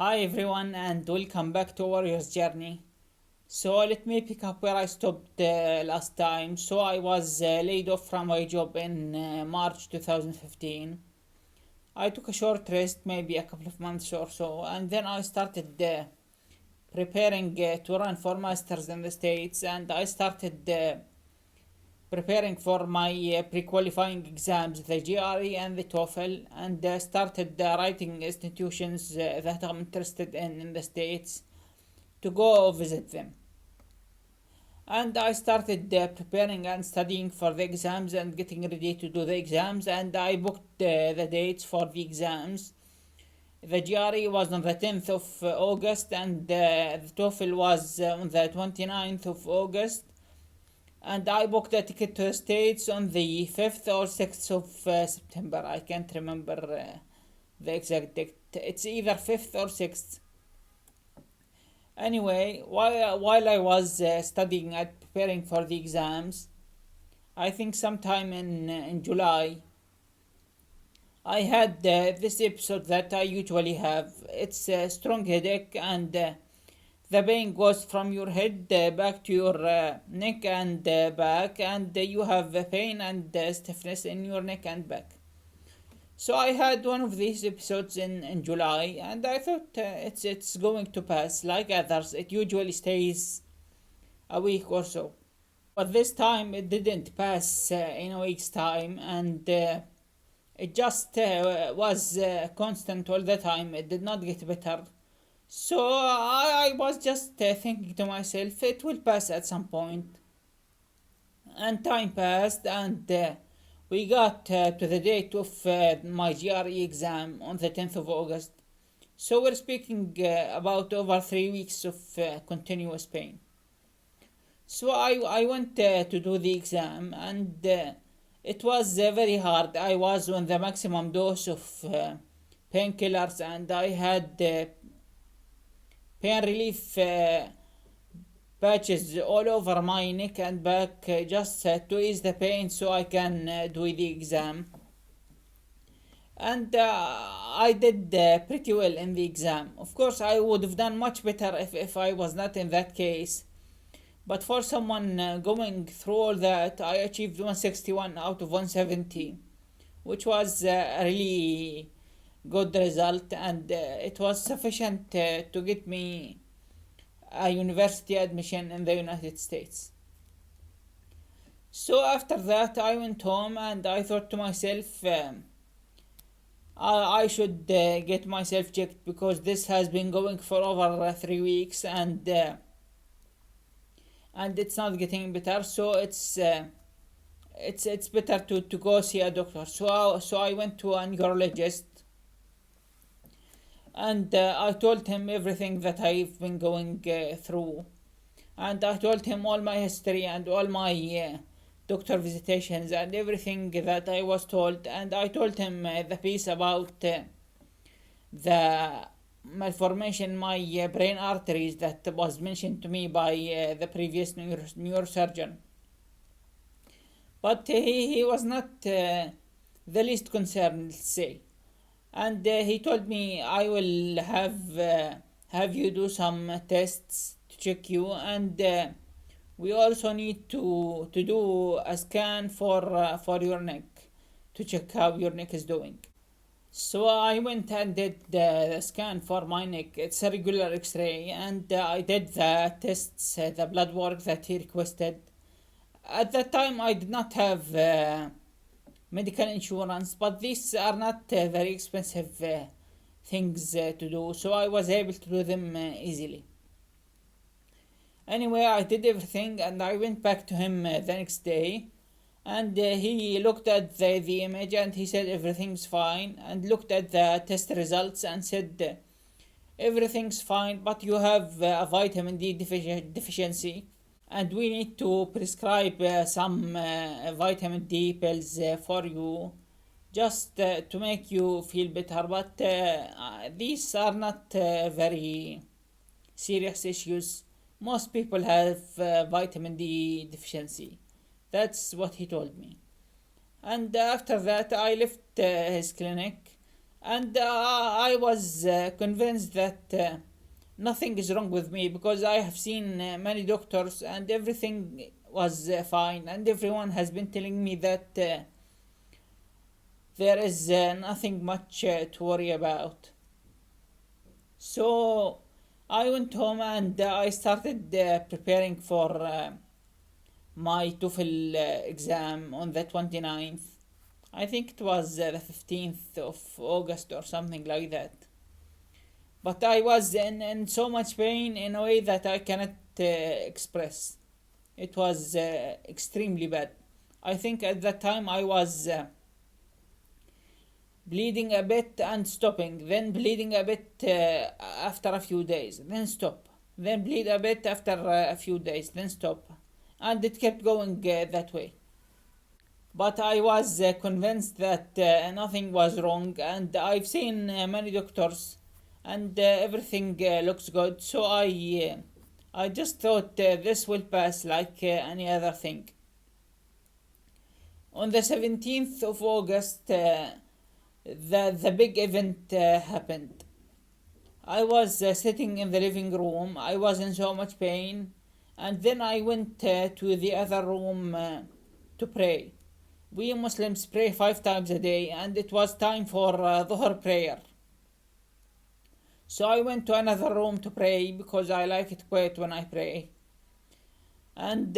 Hi everyone and welcome back to Warrior's Journey. So let me pick up where I stopped last time. So I was laid off from my job in March 2015. I took a short rest, maybe a couple of months or so, and then I started preparing to run for masters in the States, and I started preparing for my pre-qualifying exams, the GRE and the TOEFL, and started writing institutions that I'm interested in the States to go visit them. And I started preparing and studying for the exams and getting ready to do the exams, and I booked the dates for the exams. The GRE was on the 10th of August, and the TOEFL was on the 29th of August. And I booked a ticket to the States on the 5th or 6th of September. I can't remember the exact date. It's either 5th or 6th. Anyway, while I was studying and preparing for the exams, I think sometime in July, I had this episode that I usually have. It's a strong headache, and the pain goes from your head back to your neck and back, and you have pain and stiffness in your neck and back. So I had one of these episodes in July, and I thought it's going to pass like others. It usually stays a week or so, but this time it didn't pass in a week's time, and it just was constant all the time. It did not get better. So I was just thinking to myself, it will pass at some point. And time passed, and we got to the date of my GRE exam on the 10th of August. So we're speaking about over 3 weeks of continuous pain. So I went to do the exam, and it was very hard. I was on the maximum dose of painkillers, and I had pain relief patches all over my neck and back, just to ease the pain so I can do the exam. And I did pretty well in the exam. Of course, I would have done much better if I was not in that case. But for someone going through all that, I achieved 161 out of 170, which was a really good result, and it was sufficient to get me a university admission in the United States. So after that, I went home and I thought to myself, I should get myself checked, because this has been going for over 3 weeks, and it's not getting better. So it's better to go see a doctor. So I went to a neurologist, and I told him everything that I've been going through, and I told him all my history and all my doctor visitations and everything that I was told, and I told him the piece about the malformation in my brain arteries that was mentioned to me by the previous neurosurgeon. But he was not the least concerned, let's say. And he told me I will have you do some tests to check you, and we also need to do a scan for your neck to check how your neck is doing. So I went and did the scan for my neck. It's a regular X-ray, and I did the tests, the blood work that he requested. At that time, I did not have medical insurance, but these are not very expensive things to do, so I was able to do them easily. Anyway, I did everything, and I went back to him the next day, and he looked at the image, and he said everything's fine, and looked at the test results and said everything's fine, but you have a vitamin D deficiency, and we need to prescribe some vitamin D pills for you, just to make you feel better. But these are not very serious issues. Most people have vitamin D deficiency. That's what he told me. And after that, I left his clinic, And I was convinced that nothing is wrong with me because I have seen many doctors and everything was fine, and everyone has been telling me that there is nothing much to worry about. So I went home and I started preparing for my TOEFL exam on the 29th. I think it was the 15th of August or something like that. But I was in so much pain in a way that I cannot express. It was extremely bad. I think at that time I was bleeding a bit and stopping, then bleeding a bit after a few days, then stop, then bleed a bit after a few days, then stop, and it kept going that way. But I was convinced that nothing was wrong, and I've seen many doctors, and everything looks good. So I just thought this will pass like any other thing. On the 17th of August, the big event happened. I was sitting in the living room. I was in so much pain, and then I went to the other room to pray. We Muslims pray 5 times a day, and it was time for Dhuhr prayer. So I went to another room to pray because I like it quiet when I pray. And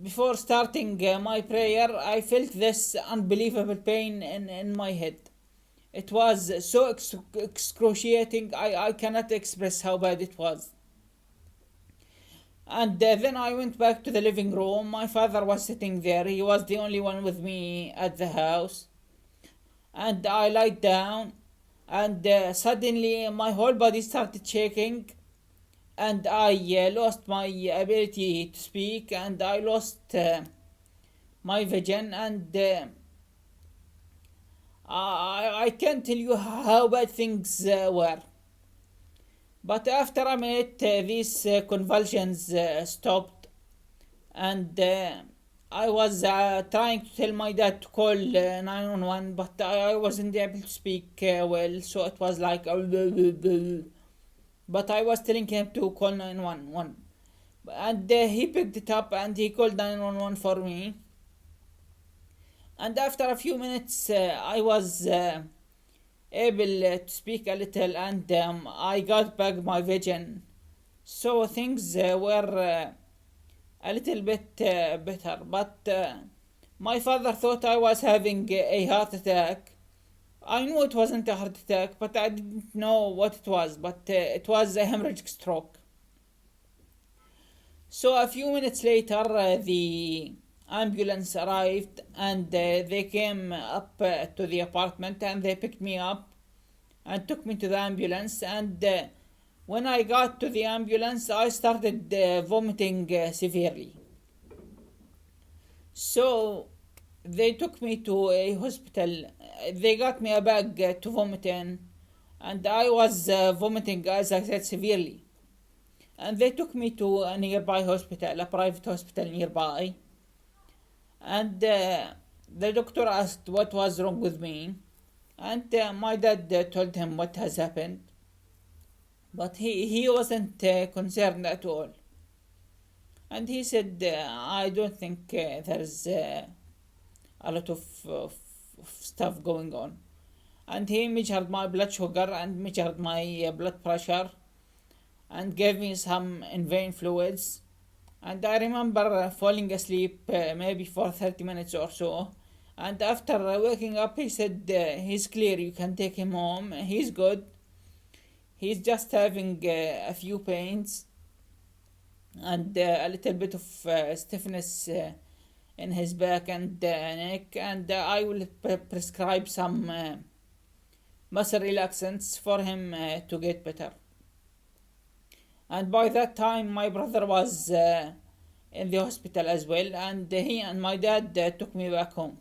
before starting my prayer, I felt this unbelievable pain in my head. It was so excruciating, I cannot express how bad it was. And then I went back to the living room. My father was sitting there. He was the only one with me at the house. And I lied down, and suddenly my whole body started shaking, and I lost my ability to speak, and I lost my vision, and I can't tell you how bad things were. But after a minute, these convulsions stopped, and I was trying to tell my dad to call 911, but I wasn't able to speak well, so it was like, but I was telling him to call 911. And he picked it up and he called 911 for me. And after a few minutes, I was able to speak a little, and I got back my vision. So things were a little bit better. But my father thought I was having a heart attack. I knew it wasn't a heart attack, but I didn't know what it was. But it was a hemorrhagic stroke. So a few minutes later, the ambulance arrived, and they came up to the apartment, and they picked me up and took me to the ambulance. And when I got to the ambulance, I started vomiting severely. So they took me to a hospital. They got me a bag to vomit in, and I was vomiting, as I said, severely. And they took me to a nearby hospital, a private hospital nearby. And the doctor asked what was wrong with me. And my dad told him what has happened. But he wasn't concerned at all. And he said, I don't think there's a lot of stuff going on. And he measured my blood sugar and measured my blood pressure and gave me some in-vein fluids. And I remember falling asleep maybe for 30 minutes or so. And after waking up, he said, he's clear, you can take him home, he's good. He's just having a few pains and a little bit of stiffness in his back and neck. And I will prescribe some muscle relaxants for him to get better. And by that time, my brother was in the hospital as well, and he and my dad took me back home.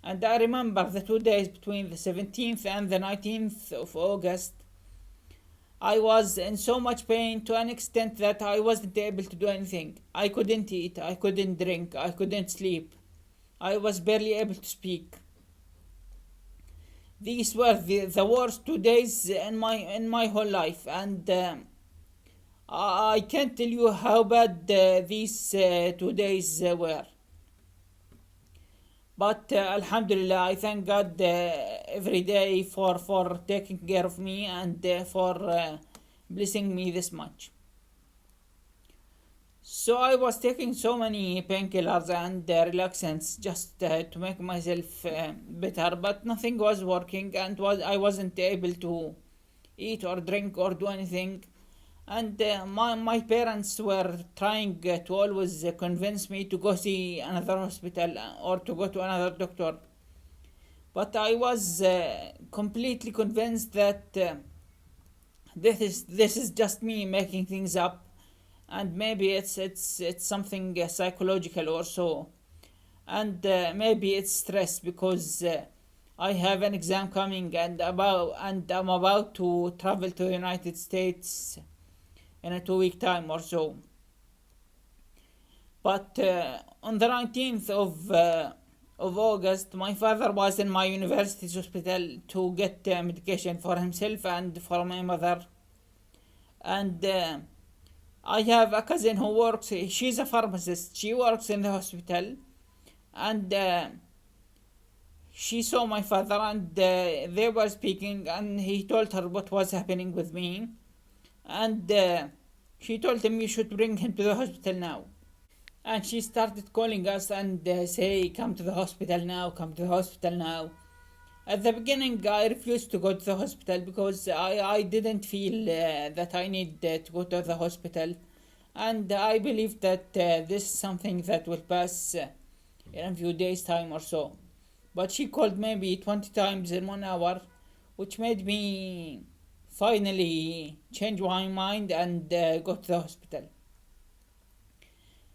And I remember the 2 days between the 17th and the 19th of August, I was in so much pain to an extent that I wasn't able to do anything. I couldn't eat, I couldn't drink, I couldn't sleep. I was barely able to speak. These were the worst 2 days in my whole life, and I can't tell you how bad these 2 days were. But Alhamdulillah, I thank God every day for taking care of me and for blessing me this much. So I was taking so many painkillers and relaxants just to make myself better, but nothing was working, and I wasn't able to eat or drink or do anything. And my parents were trying to always convince me to go see another hospital or to go to another doctor. But I was completely convinced that this is just me making things up, and maybe it's something psychological or so, and maybe it's stress because I have an exam coming, and I'm about to travel to the United States in a 2 week time or so. But on the 19th of August, my father was in my university's hospital to get medication for himself and for my mother. And I have a cousin who works, she's a pharmacist, she works in the hospital, and she saw my father, and they were speaking, and he told her what was happening with me, and she told him you should bring him to the hospital now. And she started calling us and say, come to the hospital now, come to the hospital now. At the beginning, I refused to go to the hospital because I didn't feel that I need to go to the hospital. And I believe that this is something that will pass in a few days' time or so. But she called maybe 20 times in 1 hour, which made me finally change my mind and go to the hospital.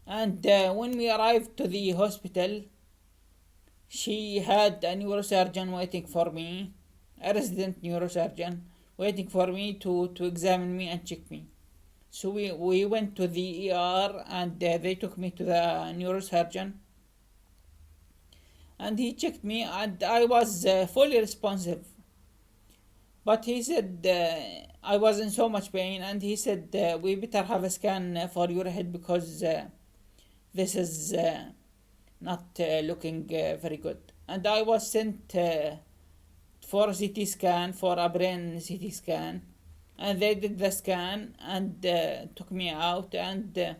And when we arrived to the hospital, she had a neurosurgeon waiting for me, a resident neurosurgeon waiting for me to examine me and check me. So we went to the ER, and they took me to the neurosurgeon, and he checked me, and I was fully responsive. But he said I was in so much pain, and he said we better have a scan for your head because this is not looking very good. And I was sent for a CT scan, for a brain CT scan, and they did the scan and took me out, and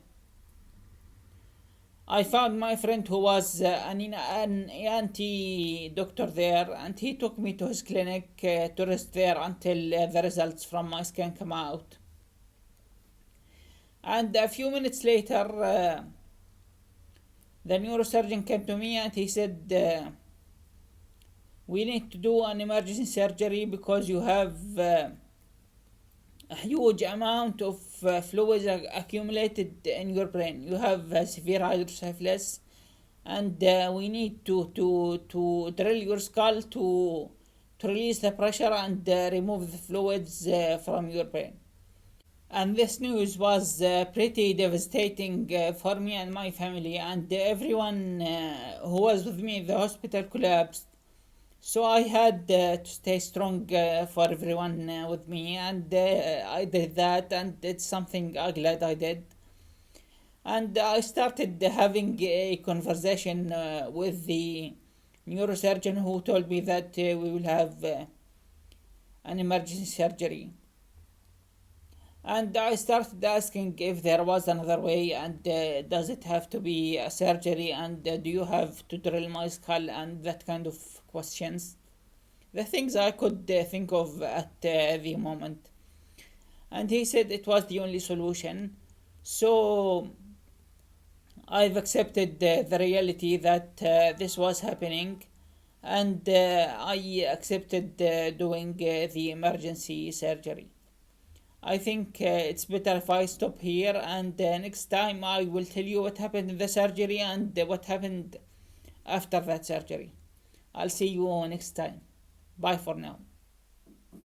I found my friend who was an ENT doctor there, and he took me to his clinic to rest there until the results from my scan come out. And a few minutes later, the neurosurgeon came to me and he said, we need to do an emergency surgery because you have a huge amount of fluids accumulated in your brain. You have severe hydrocephalus, and we need to drill your skull to release the pressure and remove the fluids from your brain. And this news was pretty devastating for me and my family, and everyone who was with me in the hospital collapsed. So I had to stay strong for everyone with me, and I did that, and it's something I'm glad I did. And I started having a conversation with the neurosurgeon who told me that we will have an emergency surgery. And I started asking if there was another way, and does it have to be a surgery, and do you have to drill my skull, and that kind of questions. The things I could think of at the moment. And he said it was the only solution. So I've accepted the reality that this was happening, and I accepted doing the emergency surgery. I think it's better if I stop here, and next time I will tell you what happened in the surgery and what happened after that surgery. I'll see you next time. Bye for now.